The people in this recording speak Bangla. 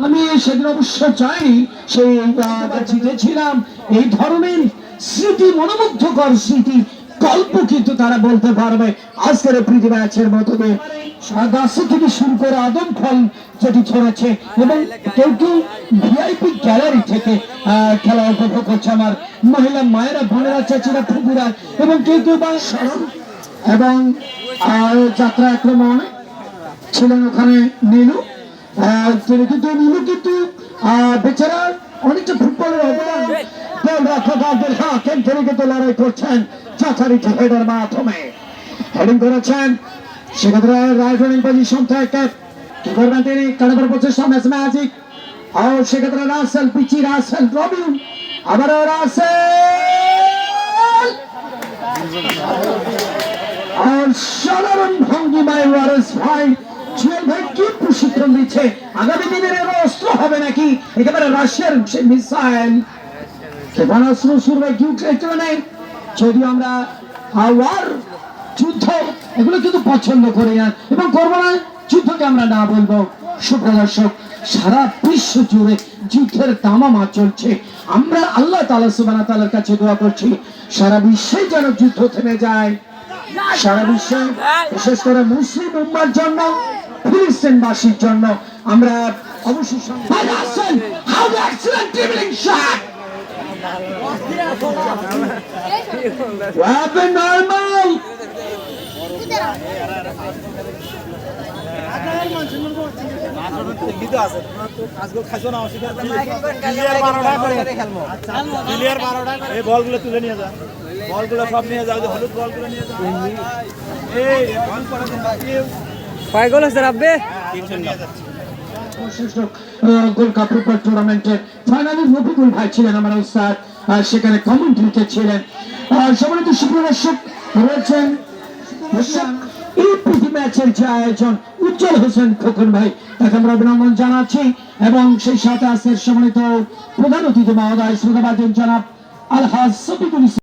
আমি সেদিন অবশ্য চাইনি, সেই জিতেছিলাম। এই ধরনের স্মৃতি, মনোমুগ্ধকর স্মৃতি গল্প কিন্তু তারা বলতে পারবে আজকের প্রীতি ম্যাচের মতো দিয়ে। গাছে থেকে শুরু করে আদম ফল যেটি ছড়াচ্ছে, এবং কেউ কেউ ভিআইপি গ্যালারি থেকে খেলা উপভোগ করছে। আমার মহিলা মায়েরা, বোনেরা, চাচিরা, ফুপুরা, এবং কেউ কেউ বা স্মরণ এবং যাত্রা আক্রমণ ছিলেন ওখানে নীলু। তিনি কিন্তু নীলু কিন্তু বেচারা অনেকটা ফুটবলের অবদান গোলরক্ষকদের থেকে কিন্তু লড়াই করছেন যথারীতি হেডের মাধ্যমে হেডিং করেছেন। সেক্ষেত্রে রাইট রানিং পজিশন থেকে কি করবেন তিনি? কাটাবার প্রচেষ্টা ম্যাচ ম্যাজিক। আর সেক্ষেত্রে রাসেল, পিচি রাসেল, রবিন, আবারও রাসেল, আর সাধারণ ভঙ্গিমায় ওয়ারেস ভাই, জুয়েল ভাই কি প্রশিক্ষণ দিচ্ছে! আগামী দিনের এর অস্ত্র হবে নাকি একেবারে রাশিয়ার সেই মিসাইল ক্ষেপণাস্ত্র শুরু নেই। যদিও আমরা ওয়ার, যুদ্ধ, এগুলো কিন্তু পছন্দ করি না এবং করবো না। যুদ্ধকে আমরা না বলবো। সুপ্রদর্শক, সারা বিশ্ব জুড়ে যুদ্ধের তামামা চলছে। আমরা আল্লাহ তাআলা সুবহানাহু ওয়া তাআলার কাছে দোয়া করছি সারা বিশ্বে যেন যুদ্ধ থেমে যায়। সারা বিশ্বে, বিশেষ করে মুসলিম উম্মার জন্য, ফিলিস্তিনবাসীর জন্য আমরা অবশ্যই বলগুলো তুলে নিয়ে যা, বলগুলো সব নিয়ে যাও, হলুদ বলগুলো নিয়ে যাও। কয় গোল আছে রাব্বে? গোল্ড কাপ ফুটবল টুর্নামেন্টের ফাইনালে রফিকুল ভাই ছিলেন আমার উস্তাদ, সেখানে কমেন্ট্রিতে ছিলেন। সম্মানিত সুপ্রদর্শক রয়েছেন এই প্রীতি ম্যাচের যে আয়োজন, উজ্জ্বল হোসেন খোকন ভাই, তাকে আমরা অভিনন্দন জানাচ্ছি। এবং সেই সাথে আছে সম্মানিত প্রধান অতিথি মহোদয় শ্রোতাবাদী জনাব আলহাজ শফিকুল ইসলাম।